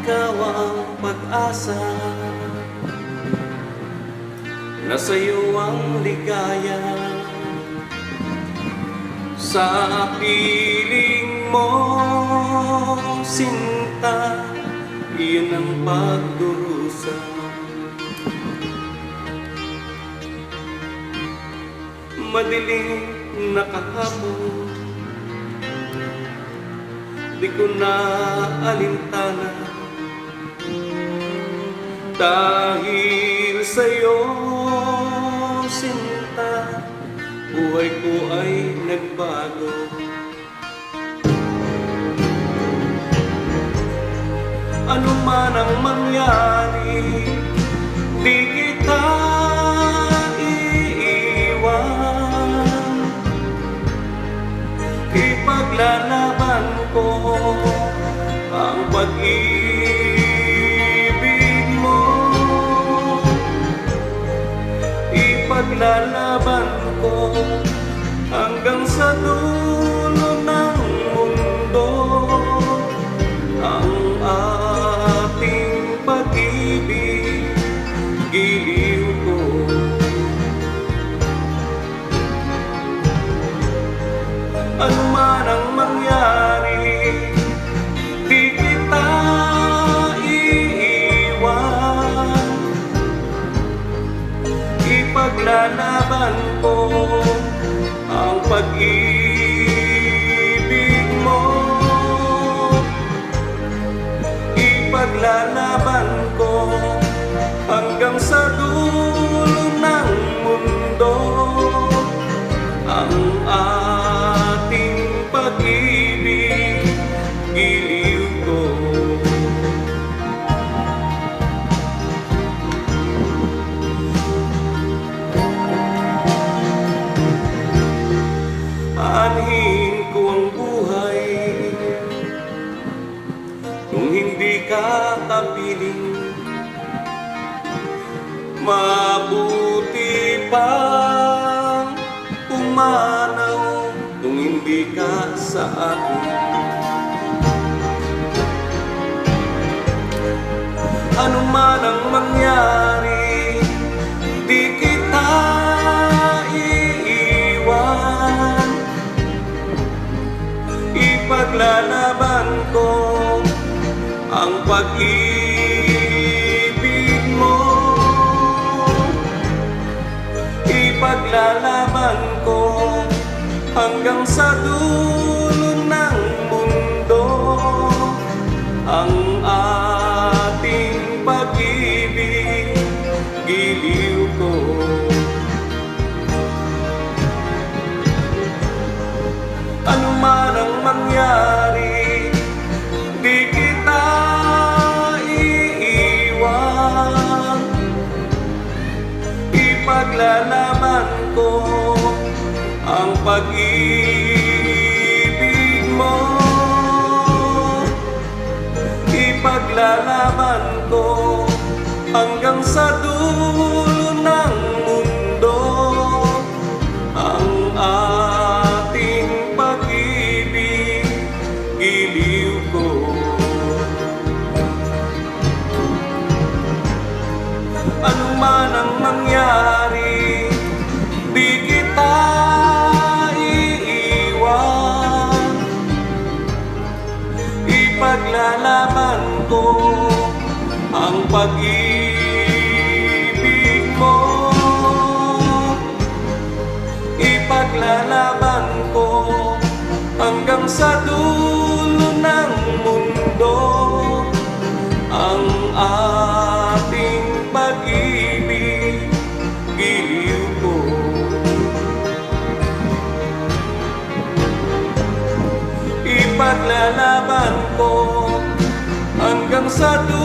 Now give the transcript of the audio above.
ikaw ang pag-asa, na sa'yo ang ligaya. Sa piling mo, sinta, iyon ang pagdurusa. Madilim na kahapon, di ko na alintana, dahil sa'yo, sinta, buhay ko ay nagbago. Ano man ang mangyari, di kita iiwan. Ipaglalaban ko ang pag-ibig mo. Ipaglalaban ko hanggang sa dulo ng mundo ang ating pag-ibig, giliw ko. Ano man ang mangyari, di kita iiwan. Ipaglalaban ko ang pag-ibig mo. Ipaglalaban ko hanggang sa dulo ng mundo ang ating pag-ibig, giliw ko. Aanhin ko ang buhay kung hindi ka kapiling. Mabuti pang pumanaw kung hindi ka sa akin. Ano man ang mangyari, di kita iiwan. Ipaglalaban ko ang pag-ibig mo. Ipaglalaban ko hanggang sa dulo ng mundo ang ating pag-ibig, giliw ko. Ano man ang mangyari, di kita iiwan. Ipaglalaban ko ang pag-ibig mo. Ipaglalaban ko hanggang sa dulo ng mundo ang ating pag-ibig, giliw ko. Ano man ang mangyari, di kita iiwan. Ipaglalaban ko ang pag-ibig mo. Ipaglalaban ko hanggang sa dulo ng mundo ang ating pag-ibig, giliw ko. Ipaglalaban ko hanggang sa dulo